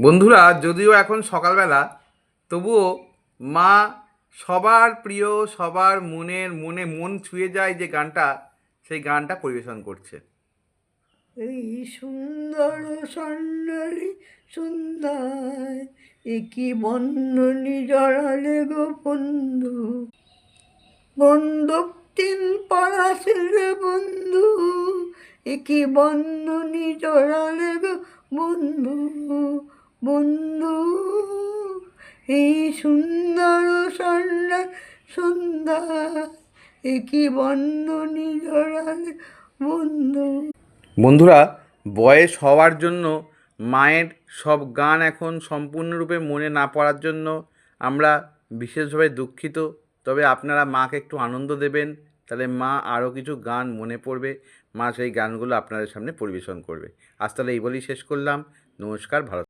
বন্ধুরা, যদিও এখন সকালবেলা, তবুও মা সবার প্রিয়, সবার মন ছুঁয়ে যায় যে গানটা, সেই গানটা পরিবেশন করছে। এই সুন্দর স্বর্ণালী সন্ধ্যায় একি বন্ধনী জড়ালে গো বন্ধু, বন্ধুক তিন পরাশিলে বন্ধু, একি বন্ধনী জড়ালে গো বন্ধু, বন্ধু। এই সুন্দর স্বর্ণালী সন্ধ্যায় একি বন্ধনী জড়ালে বন্ধু। বন্ধুরা, বয়স হওয়ার জন্য মায়ের সব গান এখন সম্পূর্ণরূপে মনে না পড়ার জন্য আমরা বিশেষভাবে দুঃখিত। তবে আপনারা মাকে একটু আনন্দ দেবেন, তাহলে মা আরও কিছু গান মনে পড়বে, মা সেই গানগুলো আপনাদের সামনে পরিবেশন করবে। আজ তাহলে এই বলেই শেষ করলাম। নমস্কার, ভারত।